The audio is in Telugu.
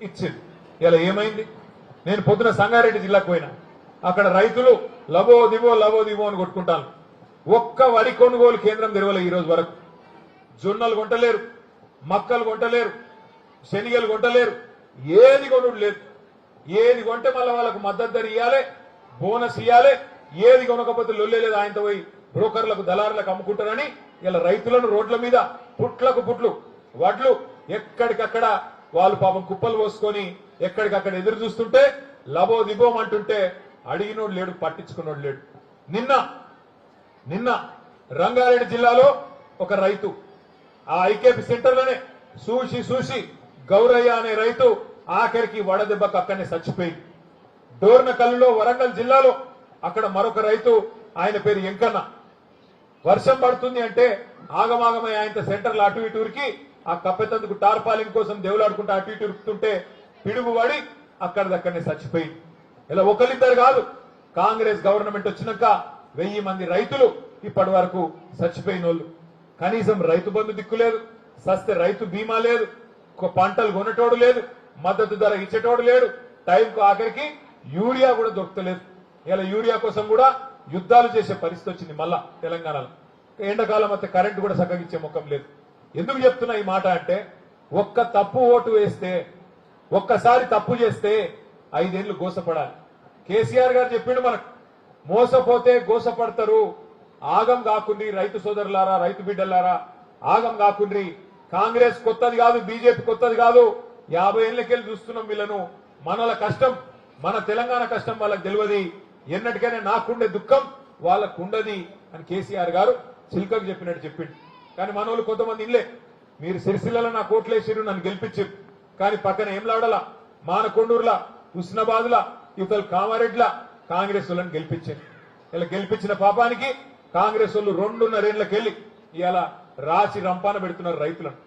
ఇచ్చింది. ఇలా ఏమైంది? నేను పొద్దున సంగారెడ్డి జిల్లాకు పోయినా, అక్కడ రైతులు లబో దివో అని కొట్టుకుంటాను. ఒక్క వరి కొనుగోలు కేంద్రం తెరవలే ఈ రోజు వరకు. జొన్నలు కొంటలేరు, మక్కలు కొంటలేరు, శనిగలు కొంటలేరు, ఏది కొనుడు లేదు. ఏది కొంటే మళ్ళీ వాళ్ళకు మద్దతు ధర ఇవ్వాలి, బోనస్ ఇవ్వాలి. ఏది కొనకపోతే లొల్లే లేదు, ఆయనతో పోయి బ్రోకర్లకు దళారులకు అమ్ముకుంటారని ఇలా రైతులను రోడ్ల మీద పుట్లకు పుట్లు వడ్లు ఎక్కడికక్కడ వాళ్ళు పాపం కుప్పలు పోసుకొని ఎక్కడికక్కడ ఎదురు చూస్తుంటే లబో దిబోం అంటుంటే అడిగినోడు లేడు, పట్టించుకున్నోడు లేడు. నిన్న రంగారెడ్డి జిల్లాలో ఒక రైతు ఆ ఐకేపీ సెంటర్లోనే చూసి గౌరయ్య అనే రైతు ఆఖరికి వడదెబ్బకు అక్కడనే చచ్చిపోయింది. డోర్నకల్లులో వరంగల్ జిల్లాలో అక్కడ మరొక రైతు, ఆయన పేరు ఎంకన్న. వర్షం పడుతుంది అంటే ఆగమాగమై ఆయన సెంటర్లు అటు ఇటు ఉరికి ఆ కప్పెతందుకు టార్పాలింగ్ కోసం దేవులాడుకుంటూ అటు ఇటు ఉరుకుతుంటే పిడుగు పడి అక్కడిదక్కడనే చచ్చిపోయింది. ఇలా ఒకరిద్దరు కాదు, కాంగ్రెస్ గవర్నమెంట్ వచ్చినాక 1000 మంది రైతులు ఇప్పటి వరకు చచ్చిపోయిన వాళ్ళు. కనీసం రైతు బంధు దిక్కు లేదు, సస్తే రైతు బీమా లేదు, పంటలు కొనేటోడు లేదు, మద్దతు ధర ఇచ్చేటోడు లేడు, టైంకు ఆఖరికి యూరియా కూడా దొరకలేదు. ఇలా యూరియా కోసం కూడా యుద్ధాలు చేసే పరిస్థితి వచ్చింది మళ్ళా తెలంగాణలో. ఎండాకాలం అయితే కరెంటు కూడా సక్కగిచ్చే ముఖం లేదు. ఎందుకు చెప్తున్నా ఈ మాట అంటే, ఒక్క తప్పు ఓటు వేస్తే, ఒక్కసారి తప్పు చేస్తే 5 ఏళ్లు గోసపడాలి. కేసీఆర్ గారు చెప్పిండు మనకు, మోసపోతే గోసపడతారు, ఆగం కాకుండ్రి రైతు సోదరులారా, రైతు బిడ్డలారా, ఆగం కాకుండ్రి. కాంగ్రెస్ కొత్తది కాదు, బీజేపీ కొత్తది కాదు, 50 ఏళ్లకెళ్ళి చూస్తున్నాం వీళ్ళను. మనల కష్టం, మన తెలంగాణ కష్టం వాళ్ళకి తెలియదు. ఎన్నటికైనా నాకుండే దుఃఖం వాళ్ళకుండది అని కేసీఆర్ గారు చిల్కకు చెప్పినట్టు చెప్పిండు. కానీ మనోళ్ళు కొంతమంది ఇల్లే, మీరు సిరిసిల్లలో నా కోట్లేసిరు, నన్ను గెలిపించారు, కానీ పక్కన ఏం లాడలా, మానకొండూరులా, హుస్నాబాద్లా, ఇవతల కామారెడ్డిలా కాంగ్రెస్ వాళ్ళని గెలిపించారు. ఇలా గెలిపించిన పాపానికి కాంగ్రెస్ వాళ్ళు 2.5 ఏళ్లకెళ్ళి ఇలా రాసి రంపాన పెడుతున్నారు రైతులను.